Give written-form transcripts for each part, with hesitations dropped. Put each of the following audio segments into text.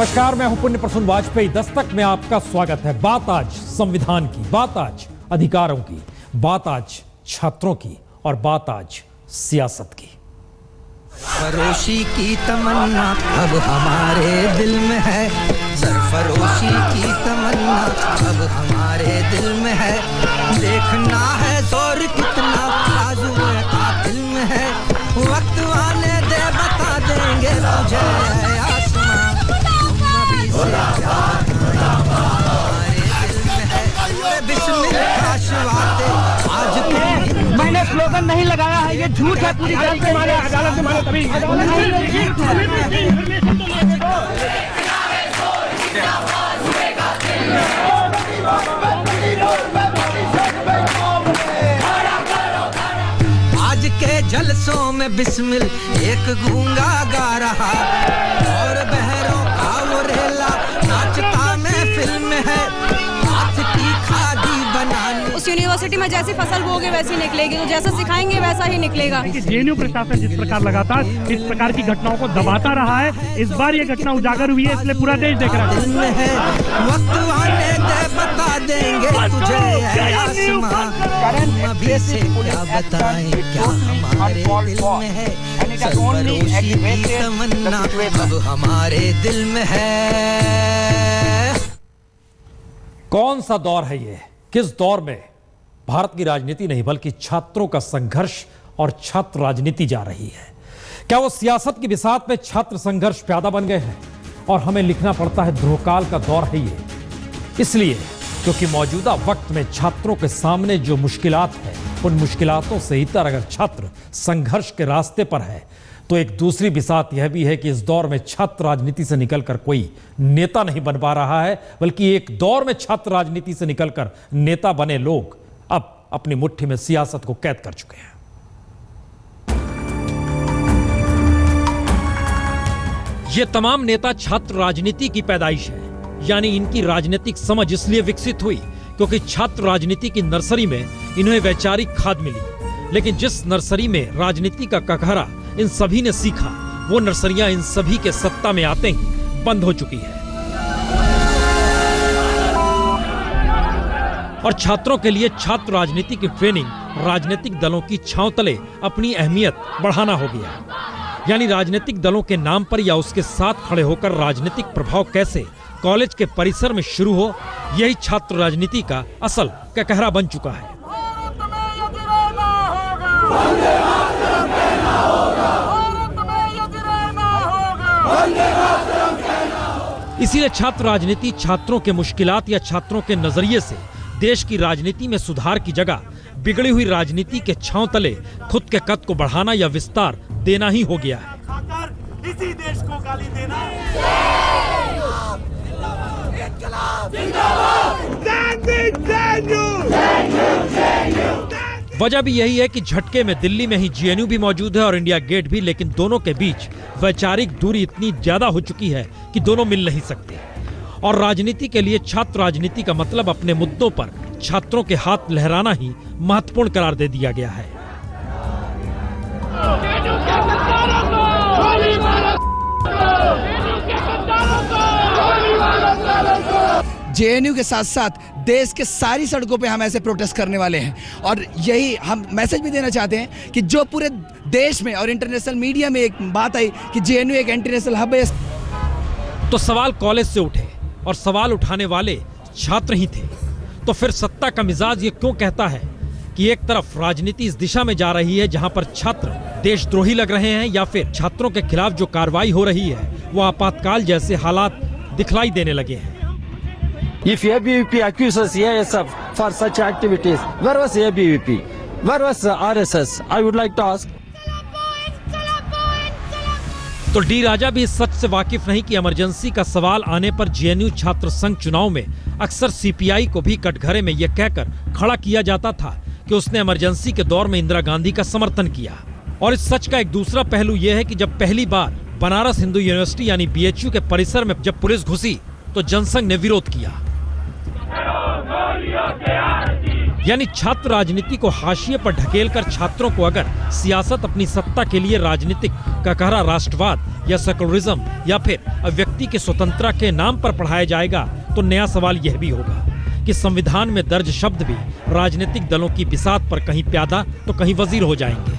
नमस्कार, मैं हूं पुण्य प्रसून वाजपेयी। दस्तक में आपका स्वागत है। बात आज संविधान की, बात आज अधिकारों की, बात आज छात्रों की और बात आज सियासत की। फरोशी की तमन्ना अब हमारे दिल में है, सरफरोशी की तमन्ना अब हमारे दिल में है। देखना है जोर कितना बाजू का दिल में है, वक्त आने दे बता देंगे तुझे आसमां। नबी से प्यार हमारे दिल में है, बिस्मिल्लाह का शुरुआत आज तुम। मैंने स्लोगन नहीं लगाया है, ये झूठ है। पूरी अदालत से माने तभी। आज के जलसों में बिस्मिल एक गूंगा गा रहा और बहरों का वो रेला नाचता महफिल में है। हाथ की खादी बनानी उस यूनिवर्सिटी में जैसी फसल बोगे वैसी निकलेगी, तो जैसा सिखाएंगे वैसा ही निकलेगा। जेएनयू प्रशासन जिस प्रकार लगातार इस प्रकार की घटनाओं को दबाता रहा है, इस बार ये घटना उजागर हुई है, इसलिए पूरा देश देख रहा है। वक्त आने दे बता देंगे तुझे आसमां। अभी से क्या बताएं क्या हमारे दिल में है, सरफरोशी की तमन्ना अब हमारे दिल में है। कौन सा दौर है ये? किस दौर में भारत की राजनीति नहीं बल्कि छात्रों का संघर्ष और छात्र राजनीति जा रही है? क्या वो सियासत की बिसात में छात्र संघर्ष प्यादा बन गए हैं और हमें लिखना पड़ता है ध्रुवकाल का दौर है ये? इसलिए क्योंकि मौजूदा वक्त में छात्रों के सामने जो मुश्किलात है, उन मुश्किलातों से इतर अगर छात्र संघर्ष के रास्ते पर है तो एक दूसरी बिसात यह भी है कि इस दौर में छात्र राजनीति से निकलकर कोई नेता नहीं बन पा रहा है, बल्कि एक दौर में छात्र राजनीति से निकलकर नेता बने लोग अब अपनी मुट्ठी में सियासत को कैद कर चुके हैं। ये तमाम नेता छात्र राजनीति की पैदाइश है, यानी इनकी राजनीतिक समझ इसलिए विकसित हुई क्योंकि छात्र राजनीति की नर्सरी में इन्हें वैचारिक खाद मिली। लेकिन जिस नर्सरी में राजनीति का ककहरा इन सभी ने सीखा, वो नर्सरियां इन सभी के सत्ता में आते ही बंद हो चुकी है। और छात्रों के लिए छात्र राजनीति की ट्रेनिंग राजनीतिक दलों की छांव तले अपनी अहमियत बढ़ाना हो गया। यानी राजनीतिक दलों के नाम पर या उसके साथ खड़े होकर राजनीतिक प्रभाव कैसे कॉलेज के परिसर में शुरू हो, यही छात्र राजनीति का असल ककहरा बन चुका है। इसीलिए छात्र राजनीति छात्रों के मुश्किलात या छात्रों के नजरिए से देश की राजनीति में सुधार की जगह बिगड़ी हुई राजनीति के छांव तले खुद के कद को बढ़ाना या विस्तार देना ही हो गया है। इसी देश को गाली देना। वजह भी यही है कि झटके में दिल्ली में ही जेएनयू भी मौजूद है और इंडिया गेट भी, लेकिन दोनों के बीच वैचारिक दूरी इतनी ज्यादा हो चुकी है कि दोनों मिल नहीं सकते। और राजनीति के लिए छात्र राजनीति का मतलब अपने मुद्दों पर छात्रों के हाथ लहराना ही महत्वपूर्ण करार दे दिया गया है। जेएनयू के साथ साथ देश के सारी सड़कों पे हम ऐसे प्रोटेस्ट करने वाले हैं और यही हम मैसेज भी देना चाहते हैं कि जो पूरे देश में और इंटरनेशनल मीडिया में एक बात आई कि जेएनयू एक एंटी नेशनल हब है, तो सवाल कॉलेज से उठे और सवाल उठाने वाले छात्र ही थे। तो फिर सत्ता का मिजाज ये क्यों कहता है कि एक तरफ राजनीति इस दिशा में जा रही है जहां पर छात्र देशद्रोही लग रहे हैं, या फिर छात्रों के खिलाफ जो कार्रवाई हो रही है वो आपातकाल जैसे हालात दिखलाई देने लगे हैं। If ABVP accuses ASF for such activities, where was ABVP? Where was RSS? I would like to ask. तो डी राजा भी इस सच से वाकिफ नहीं कि इमरजेंसी का सवाल आने पर जेएनयू छात्र संघ चुनाव में अक्सर सीपीआई को भी कटघरे में यह कहकर खड़ा किया जाता था कि उसने इमरजेंसी के दौर में इंदिरा गांधी का समर्थन किया। और इस सच का एक दूसरा पहलू यह है कि जब पहली बार बनारस हिंदू यूनिवर्सिटी यानी बीएचयू के परिसर में जब पुलिस घुसी तो जनसंघ ने विरोध किया। यानी छात्र राजनीति को हाशिए पर ढकेलकर छात्रों को अगर सियासत अपनी सत्ता के लिए राजनीतिक ककहरा राष्ट्रवाद या सेकुलरिज्म या फिर व्यक्ति की स्वतंत्रता के नाम पर पढ़ाया जाएगा, तो नया सवाल यह भी होगा कि संविधान में दर्ज शब्द भी राजनीतिक दलों की बिसात पर कहीं प्यादा तो कहीं वजीर हो जाएंगे।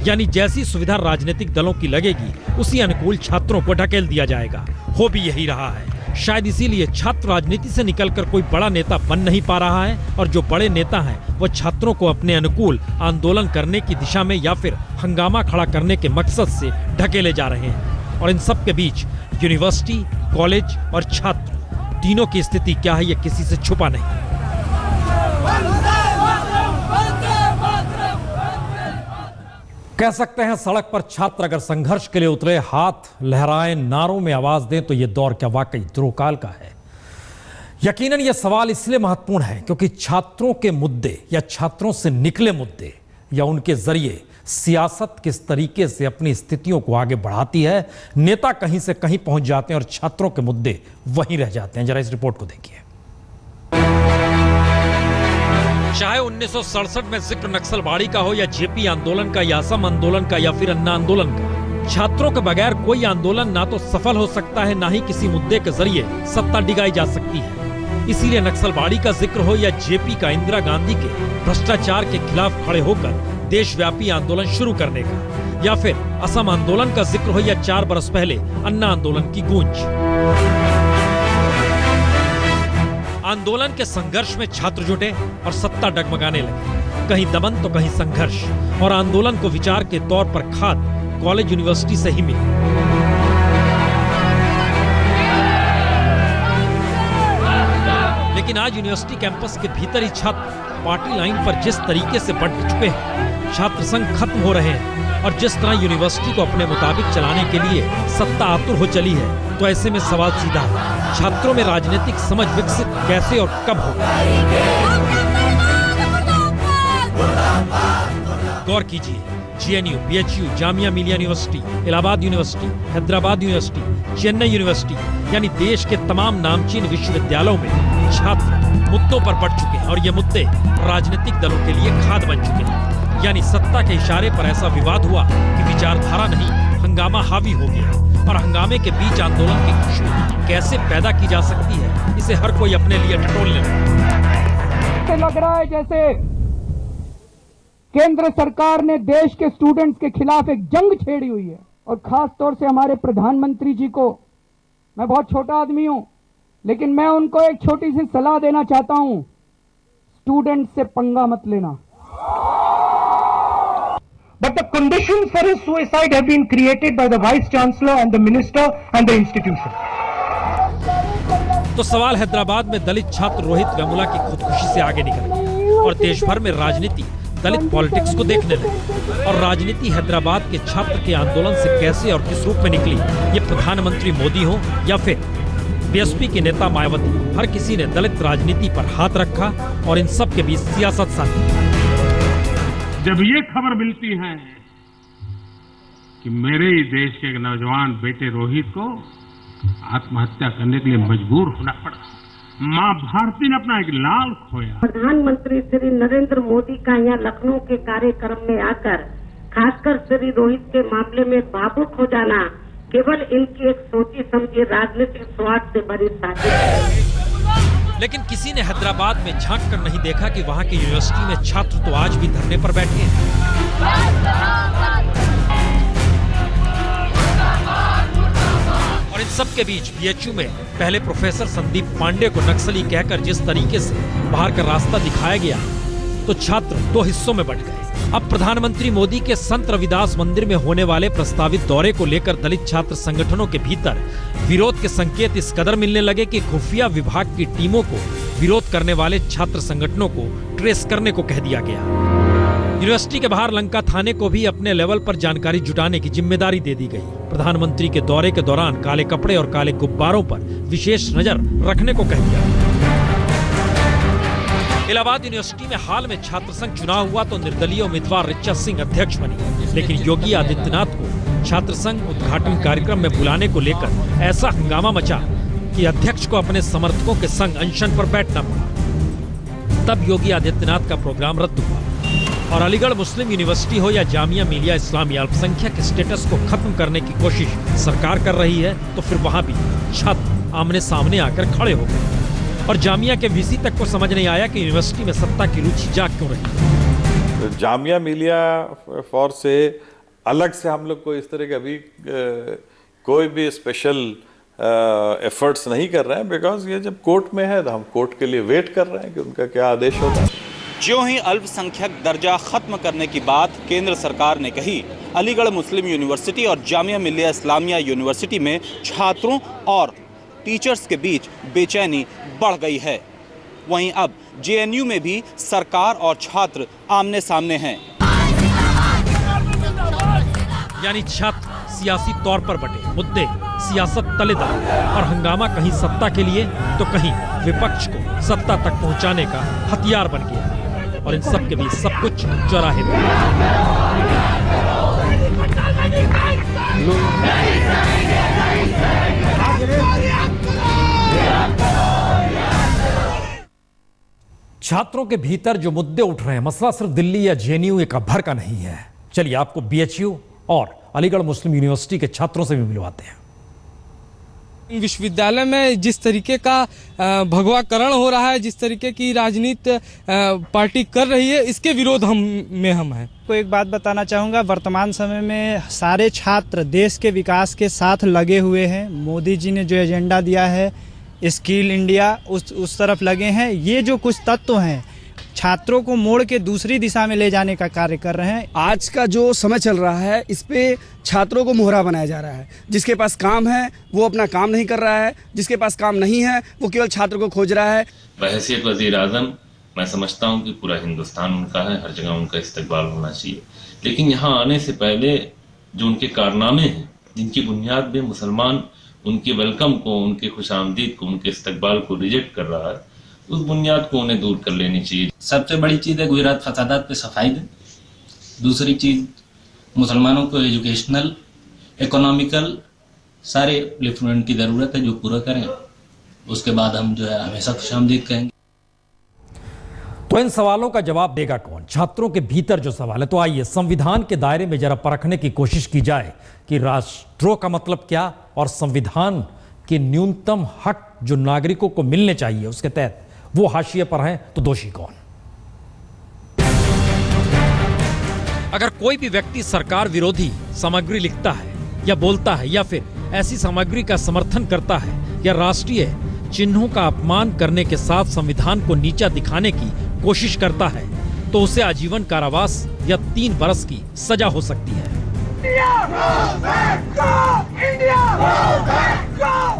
यानी जैसी सुविधा राजनीतिक दलों की लगेगी, उसी अनुकूल छात्रों को ढकेल दिया जाएगा। हो भी यही रहा है। शायद इसीलिए छात्र राजनीति से निकलकर कोई बड़ा नेता बन नहीं पा रहा है, और जो बड़े नेता हैं वो छात्रों को अपने अनुकूल आंदोलन करने की दिशा में या फिर हंगामा खड़ा करने के मकसद से ढकेले जा रहे हैं। और इन सब के बीच यूनिवर्सिटी, कॉलेज और छात्र तीनों की स्थिति क्या है, ये किसी से छुपा नहीं। कह सकते हैं सड़क पर छात्र अगर संघर्ष के लिए उतरे, हाथ लहराएं, नारों में आवाज दें, तो ये दौर क्या वाकई ध्रुवकाल का है? यकीनन ये सवाल इसलिए महत्वपूर्ण है क्योंकि छात्रों के मुद्दे या छात्रों से निकले मुद्दे या उनके जरिए सियासत किस तरीके से अपनी स्थितियों को आगे बढ़ाती है। नेता कहीं से कहीं पहुंच जाते हैं और छात्रों के मुद्दे वहीं रह जाते हैं। जरा इस रिपोर्ट को देखिए। चाहे 1967 में जिक्र नक्सलबाड़ी का हो या जेपी आंदोलन का या असम आंदोलन का या फिर अन्ना आंदोलन का, छात्रों के बगैर कोई आंदोलन ना तो सफल हो सकता है, ना ही किसी मुद्दे के जरिए सत्ता डिगाई जा सकती है। इसीलिए नक्सलबाड़ी का जिक्र हो या जेपी का इंदिरा गांधी के भ्रष्टाचार के खिलाफ खड़े होकर देशव्यापी आंदोलन शुरू करने का, या फिर असम आंदोलन का जिक्र हो या 4 बरस पहले अन्ना आंदोलन की गूंज। आंदोलन के संघर्ष में छात्र जुटे और सत्ता डगमगाने लगी। कहीं दमन तो कहीं संघर्ष, और आंदोलन को विचार के तौर पर खाद कॉलेज यूनिवर्सिटी से ही मिली। लेकिन आज यूनिवर्सिटी कैंपस के भीतर ही छात्र पार्टी लाइन पर जिस तरीके से बंट चुके हैं, छात्र संघ खत्म हो रहे हैं, और जिस तरह यूनिवर्सिटी को अपने मुताबिक चलाने के लिए सत्ता आतुर हो चली है, तो ऐसे में सवाल सीधा है, छात्रों में राजनीतिक समझ विकसित कैसे और कब होगा? गौर कीजिए, JNU, BHU, Jamia Millia university, Allahabad university, Hyderabad university, Chennai university, यानी देश के तमाम नामचीन विश्वविद्यालयों में छात्र मुद्दों पर बढ़ चुके हैं, और ये मुद्दे राजनीतिक दलों के लिए खाद बन चुके हैं। यानी सत्ता के इशारे पर ऐसा विवाद हुआ कि विचारधारा नहीं, हंगामा हावी हो गया। और हंगामे के बीच आंदोलन की खुशबू कैसे पैदा की जा सकती है, इसे हर कोई अपने लिए टटोलने लगा। लग रहा है जैसे केंद्र सरकार ने देश के स्टूडेंट्स के खिलाफ एक जंग छेड़ी हुई है। और खास तौर से हमारे प्रधानमंत्री जी को, मैं बहुत छोटा आदमी हूं, लेकिन मैं उनको एक छोटी सी सलाह देना चाहता हूं, स्टूडेंट से पंगा मत लेना। But the conditions for his suicide have been created by the Vice Chancellor and the Minister and the institution. तो सवाल हैदराबाद में दलित छात्र रोहित वेमुला की खुदकुशी से आगे निकल गया, और देश भर में राजनीति दलित पॉलिटिक्स को देखने लगी। और राजनीति हैदराबाद के छात्र के आंदोलन से कैसे और किस रूप में निकली, ये प्रधानमंत्री मोदी हो या फिर बीएसपी के नेता मायावती, हर किसी ने दलित राजनीति पर हाथ रखा और इन सब के बीच सियासत साधी। जब ये खबर मिलती है कि मेरे ही देश के एक नौजवान बेटे रोहित को आत्महत्या करने के लिए मजबूर होना पड़ा, मां भारती ने अपना एक लाल खोया। प्रधानमंत्री श्री नरेंद्र मोदी का यहाँ लखनऊ के कार्यक्रम में आकर खासकर श्री रोहित के मामले में भावुक हो जाना केवल इनकी एक सोची समझी राजनीतिक स्वार्थ से भरी साजिश है। लेकिन किसी ने हैदराबाद में झांक कर नहीं देखा कि वहां की यूनिवर्सिटी में छात्र तो आज भी धरने पर बैठे हैं। और इन सब के बीच बीएचयू में पहले प्रोफेसर संदीप पांडे को नक्सली कहकर जिस तरीके से बाहर का रास्ता दिखाया गया, तो छात्र 2 हिस्सों में बंट गए। अब प्रधानमंत्री मोदी के संत रविदास मंदिर में होने वाले प्रस्तावित दौरे को लेकर दलित छात्र संगठनों के भीतर विरोध के संकेत इस कदर मिलने लगे कि खुफिया विभाग की टीमों को विरोध करने वाले छात्र संगठनों को ट्रेस करने को कह दिया गया। यूनिवर्सिटी के बाहर लंका थाने को भी अपने लेवल पर जानकारी जुटाने की जिम्मेदारी दे दी गई। प्रधानमंत्री के दौरे के दौरान काले कपड़े और काले गुब्बारों पर विशेष नजर रखने को कह दिया। इलाहाबाद यूनिवर्सिटी में हाल में छात्र संघ चुनाव हुआ तो निर्दलीय उम्मीदवार ऋचा सिंह अध्यक्ष बनी, लेकिन योगी आदित्यनाथ को छात्र संघ उद्घाटन कार्यक्रम में बुलाने को लेकर ऐसा हंगामा मचा कि अध्यक्ष को अपने समर्थकों के संग अनशन पर बैठना पड़ा। तब योगी आदित्यनाथ का प्रोग्राम रद्द हुआ। और अलीगढ़ मुस्लिम यूनिवर्सिटी हो या जामिया मिलिया इस्लामिया अल्पसंख्यक स्टेटस को खत्म करने की कोशिश सरकार कर रही है, तो फिर वहां भी छात्र आमने सामने आकर खड़े हो गए और जामिया के वीसी तक को समझ नहीं आया कि यूनिवर्सिटी में सत्ता की रुचि जाग क्यों रही है। जामिया मिलिया फॉर से अलग से हम लोग को इस तरह के अभी कोई भी स्पेशल एफर्ट्स नहीं कर रहे हैं, बिकॉज ये जब कोर्ट में है तो हम कोर्ट के लिए वेट कर रहे हैं कि उनका क्या आदेश होता है। ज्यों ही अल्पसंख्यक दर्जा खत्म करने की बात केंद्र सरकार ने कही, अलीगढ़ मुस्लिम यूनिवर्सिटी और जामिया मिलिया इस्लामिया यूनिवर्सिटी में छात्रों और टीचर्स के बीच बेचैनी बढ़ गई है। वहीं अब जेएनयू में भी सरकार और छात्र आमने सामने हैं। यानी छात्र सियासी तौर पर बटे, मुद्दे सियासत तलेदार और हंगामा कहीं सत्ता के लिए तो कहीं विपक्ष को सत्ता तक पहुंचाने का हथियार बन गया। और इन सब के बीच सब कुछ चौराहे पर। छात्रों के भीतर जो मुद्दे उठ रहे हैं, मसला सिर्फ दिल्ली या जेएनयू एक भर का नहीं है। चलिए आपको बीएचयू और अलीगढ़ मुस्लिम यूनिवर्सिटी के छात्रों से भी मिलवाते हैं। विश्वविद्यालय में जिस तरीके का भगवाकरण हो रहा है, जिस तरीके की राजनीति पार्टी कर रही है, इसके विरोध हम हैं। को एक बात बताना चाहूँगा, वर्तमान समय में सारे छात्र देश के विकास के साथ लगे हुए हैं। मोदी जी ने जो एजेंडा दिया है स्किल इंडिया, उस तरफ लगे हैं। ये जो कुछ तत्व हैं छात्रों को मोड़ के दूसरी दिशा में ले जाने का कार्य कर रहे हैं। आज का जो समय चल रहा है, इस पे छात्रों को मोहरा बनाया जा रहा है। जिसके पास काम है वो अपना काम नहीं कर रहा है, जिसके पास काम नहीं है वो केवल छात्र को खोज रहा है। बहैसियत वज़ीर आज़म मैं समझता हूँ कि पूरा हिंदुस्तान उनका है, हर जगह उनका इस्तकबाल होना चाहिए, लेकिन यहाँ आने से पहले जो उनके कारनामे हैं, जिनकी बुनियाद में मुसलमान उनके वेलकम को, उनके खुशामदीद को, उनके इस्तकबाल को रिजेक्ट कर रहा है, उस बुनियाद को उन्हें दूर कर लेनी चाहिए। सबसे बड़ी चीज़ है गुजरात फसादात पे सफाई दें। दूसरी चीज़ मुसलमानों को एजुकेशनल, इकोनॉमिकल सारे उप्लिफ्टमेंट की ज़रूरत है, जो पूरा करें। उसके बाद हम जो है हमेशा खुशामदीद कहेंगे। तो इन सवालों का जवाब देगा कौन? छात्रों के भीतर जो सवाल है। तो आइए संविधान के दायरे में जरा परखने की कोशिश की जाए कि राष्ट्रों का मतलब क्या और संविधान के न्यूनतम हक जो नागरिकों को मिलने चाहिए उसके तहत वो हाशिए पर हैं, तो दोषी कौन? अगर कोई भी व्यक्ति सरकार विरोधी सामग्री लिखता है या बोलता है या फिर ऐसी सामग्री का समर्थन करता है या राष्ट्रीय चिन्हों का अपमान करने के साथ संविधान को नीचा दिखाने की कोशिश करता है, तो उसे आजीवन कारावास या 3 बरस की सजा हो सकती है।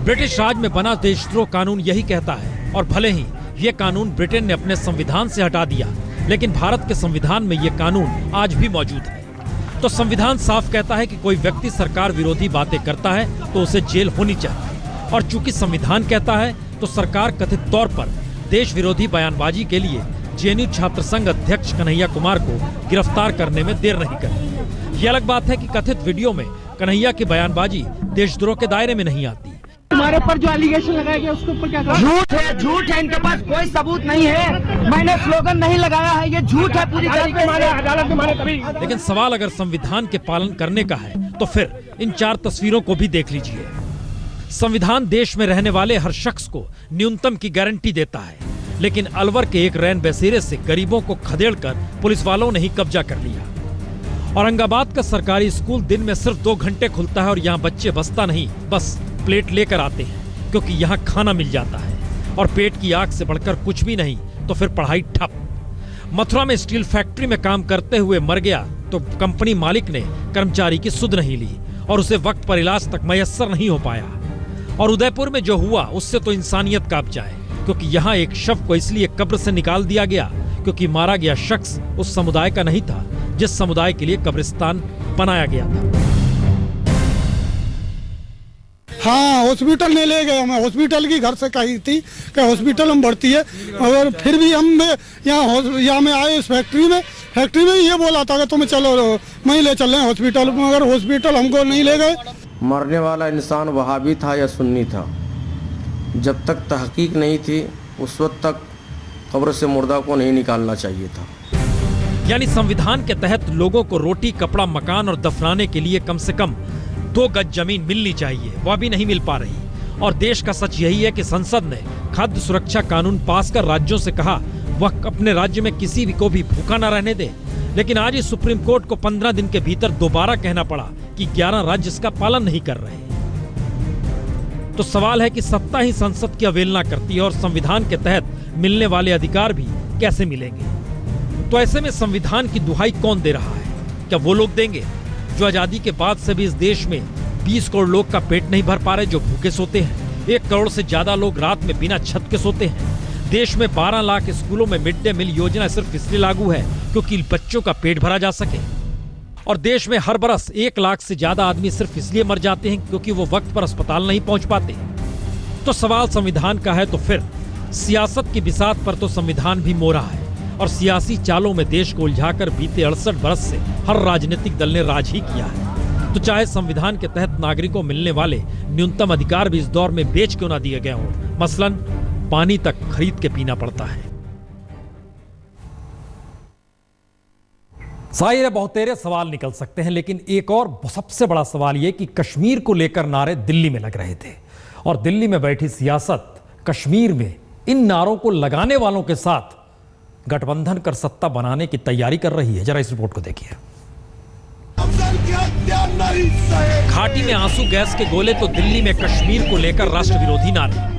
ब्रिटिश राज में बना देशद्रोह कानून यही कहता है, और भले ही ये कानून ब्रिटेन ने अपने संविधान से हटा दिया, लेकिन भारत के संविधान में ये कानून आज भी मौजूद है। तो संविधान साफ कहता है कि कोई व्यक्ति सरकार विरोधी बातें करता है तो उसे जेल होनी चाहिए, और चूंकि संविधान कहता है तो सरकार कथित तौर पर देश विरोधी बयानबाजी के लिए जेएनयू छात्र संघ अध्यक्ष कन्हैया कुमार को गिरफ्तार करने में देर नहीं करती। ये अलग बात है कि कथित वीडियो में कन्हैया की बयानबाजी देशद्रोह के दायरे में नहीं आती। तुम्हारे पर जो एलिगेशन लगाया गया उसके ऊपर क्या कहा? झूठ है, इनके पास कोई सबूत नहीं है। मैंने स्लोगन नहीं लगाया है, ये झूठ है पूरी तरीके से। अदालत में माने तभी। लेकिन सवाल अगर संविधान के पालन करने का है तो फिर इन 4 तस्वीरों को भी देख लीजिए। संविधान देश में रहने वाले हर शख्स को न्यूनतम की गारंटी देता है, लेकिन अलवर के एक रैन बसेरे से गरीबों को खदेड़कर पुलिस वालों ने ही कब्जा कर लिया। औरंगाबाद का सरकारी स्कूल दिन में सिर्फ 2 घंटे खुलता है और यहाँ बच्चे बस्ता नहीं बस प्लेट लेकर आते हैं, क्योंकि यहाँ खाना मिल जाता है और पेट की आग से बढ़कर कुछ भी नहीं, तो फिर पढ़ाई ठप। मथुरा में स्टील फैक्ट्री में काम करते हुए मर गया तो कंपनी मालिक ने कर्मचारी की सुध नहीं ली और उसे वक्त पर इलाज तक मयस्सर नहीं हो पाया। और उदयपुर में जो हुआ उससे तो इंसानियत कांप जाए, क्योंकि यहाँ एक शव को इसलिए कब्र से निकाल दिया गया क्योंकि मारा गया शख्स उस समुदाय का नहीं था जिस समुदाय के लिए कब्रिस्तान बनाया गया था। हाँ, हॉस्पिटल नहीं ले गए हमें। हॉस्पिटल की घर से कही थी कि हॉस्पिटल में बढ़ती है, और फिर भी हम यहाँ में आए इस फैक्ट्री में ये बोला था कि तुम चलो वहीं ले चल रहे हैं हॉस्पिटल, मगर हॉस्पिटल हमको नहीं ले गए। मरने वाला इंसान वहाबी था या सुन्नी था, जब तक तहकीक नहीं थी उस वक्त तक कब्र से मुर्दा को नहीं निकालना चाहिए था। यानी संविधान के तहत लोगों को रोटी, कपड़ा, मकान और दफनाने के लिए कम से कम 2 गज जमीन मिलनी चाहिए, वह भी नहीं मिल पा रही। और देश का सच यही है कि संसद ने खाद्य सुरक्षा कानून पास कर राज्यों से कहा वह अपने राज्य में किसी भी को भी भूखा न रहने दे, लेकिन आज इस सुप्रीम कोर्ट को 15 दिन के भीतर दोबारा कहना पड़ा कि 11 राज्य इसका पालन नहीं कर रहे। तो सवाल है कि सत्ता ही संसद की अवहेलना करती है और संविधान के तहत मिलने वाले अधिकार भी कैसे मिलेंगे? तो ऐसे में संविधान की दुहाई कौन दे रहा है? क्या वो लोग देंगे जो आजादी के बाद से भी इस देश में 20 करोड़ लोग का पेट नहीं भर पा रहे, जो भूखे सोते हैं? 1 करोड़ से ज्यादा लोग रात में बिना छत के सोते हैं। देश में 12 लाख स्कूलों में मिड डे मील योजना सिर्फ इसलिए लागू है क्योंकि बच्चों का पेट भरा जा सके। और देश में हर बरस 1 लाख से ज्यादा आदमी सिर्फ इसलिए मर जाते हैं क्योंकि वो वक्त पर अस्पताल नहीं पहुंच पाते। तो सवाल संविधान का है तो फिर सियासत की बिसात पर तो संविधान भी मोरा है और सियासी चालों में देश को उलझाकर बीते 68 बरस से हर राजनीतिक दल ने राज ही किया है। तो चाहे संविधान के तहत नागरिकों को मिलने वाले न्यूनतम अधिकार भी इस दौर में बेच क्यों ना दिए गए हों, मसलन पानी तक खरीद के पीना पड़ता है। जाहिर है बहुतेरे सवाल निकल सकते हैं, लेकिन एक और सबसे बड़ा सवाल यह कि कश्मीर को लेकर नारे दिल्ली में लग रहे थे और दिल्ली में बैठी सियासत कश्मीर में इन नारों को लगाने वालों के साथ गठबंधन कर सत्ता बनाने की तैयारी कर रही है। जरा इस रिपोर्ट को देखिए। घाटी में आंसू गैस के गोले तो दिल्ली में कश्मीर को लेकर राष्ट्र विरोधी नारे।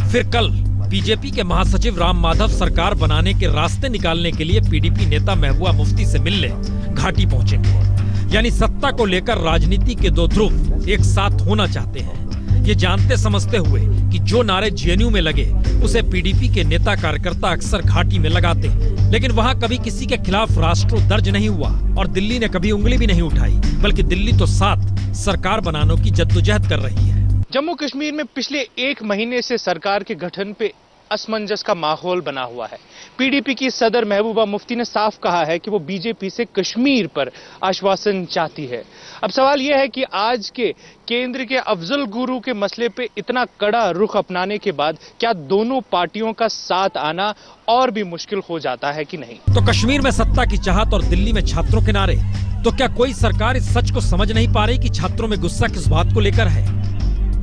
फिर कल बीजेपी के महासचिव राम माधव सरकार बनाने के रास्ते निकालने के लिए पीडीपी नेता महबूबा मुफ्ती से मिलने घाटी पहुंचेंगे। यानी सत्ता को लेकर राजनीति के 2 ध्रुव एक साथ होना चाहते हैं, ये जानते समझते हुए कि जो नारे जेएनयू में लगे उसे पीडीपी के नेता कार्यकर्ता अक्सर घाटी में लगाते हैं, लेकिन वहां कभी किसी के खिलाफ राष्ट्रों दर्ज नहीं हुआ और दिल्ली ने कभी उंगली भी नहीं उठाई, बल्कि दिल्ली तो साथ सरकार बनाने की जद्दोजहद कर रही है। जम्मू कश्मीर में पिछले 1 महीने से सरकार के गठन पे असमंजस का माहौल बना हुआ है। पीडीपी की सदर महबूबा मुफ्ती ने साफ कहा है कि वो बीजेपी से कश्मीर पर आश्वासन चाहती है। अब सवाल यह है कि आज के केंद्र के अफजल गुरु के मसले पे इतना कड़ा रुख अपनाने के बाद क्या दोनों पार्टियों का साथ आना और भी मुश्किल हो जाता है कि नहीं? तो कश्मीर में सत्ता की चाहत और दिल्ली में छात्रों के नारे, तो क्या कोई सरकार इस सच को समझ नहीं पा रही कि छात्रों में गुस्सा किस बात को लेकर है?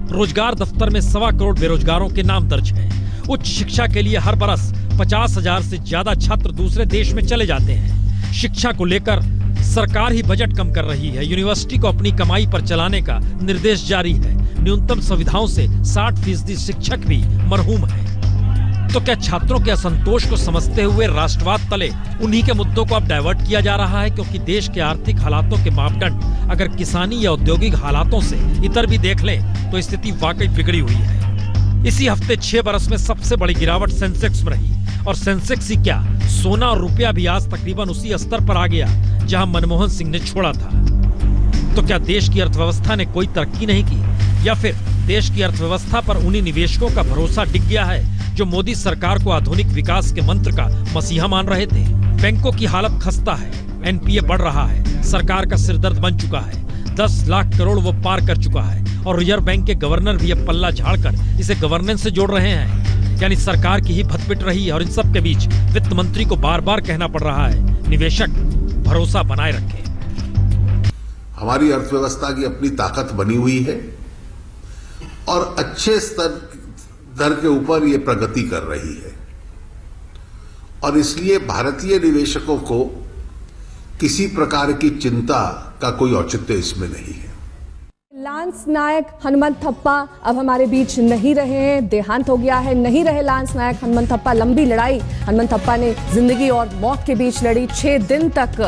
रोजगार दफ्तर में 1.25 करोड़ बेरोजगारों के नाम दर्ज हैं। उच्च शिक्षा के लिए हर बरस 50,000 से ज्यादा छात्र दूसरे देश में चले जाते हैं। शिक्षा को लेकर सरकार ही बजट कम कर रही है। यूनिवर्सिटी को अपनी कमाई पर चलाने का निर्देश जारी है। न्यूनतम सुविधाओं से 60% शिक्षक भी मरहूम है। तो क्या छात्रों के असंतोष को समझते हुए राष्ट्रवाद तले उन्हीं के मुद्दों को अब डाइवर्ट किया जा रहा है? क्योंकि देश के आर्थिक हालातों के मापदंड अगर किसानी या औद्योगिक हालातों से इतर भी देख लें तो स्थिति वाकई बिगड़ी हुई है। इसी हफ्ते 6 बरस में सबसे बड़ी गिरावट सेंसेक्स में रही और सेंसेक्स ही क्या, सोना और रुपया भी आज तकरीबन उसी स्तर पर आ गया जहां मनमोहन सिंह ने छोड़ा था। तो क्या देश की अर्थव्यवस्था ने कोई तरक्की नहीं की या फिर देश की अर्थव्यवस्था पर उन्हीं निवेशकों का भरोसा डिग गया है जो मोदी सरकार को आधुनिक विकास के मंत्र का मसीहा मान रहे थे? बैंकों की हालत खस्ता है, एनपीए बढ़ रहा है, सरकार का सिरदर्द बन चुका है, 10 लाख करोड़ वो पार कर चुका है और रिजर्व बैंक के गवर्नर भी अब पल्ला झाड़कर इसे गवर्नेंस से जोड़ रहे हैं। यानी सरकार की ही भतपिट रही है और इन सब के बीच वित्त मंत्री को बार बार कहना पड़ रहा है निवेशक भरोसा बनाए रखें। हमारी अर्थव्यवस्था की अपनी ताकत बनी हुई है और अच्छे दर के ऊपर ये प्रगति कर रही है और इसलिए भारतीय निवेशकों को किसी प्रकार की चिंता का कोई औचित्य इसमें नहीं है। लांस नायक हनुमंत थप्पा अब हमारे बीच नहीं रहे हैं, देहांत हो गया है। नहीं रहे लांस नायक हनुमंत थप्पा। लंबी लड़ाई हनुमंत थप्पा ने जिंदगी और मौत के बीच लड़ी। 6 दिन तक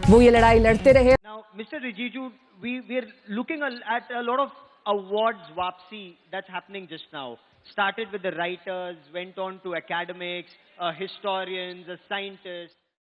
वो ये लड़ाई लड़ते रहे। Mr. Rijiju, we're looking at a lot of awards wapsi that's happening just now. Started with the writers, went on to academics, historians, scientists.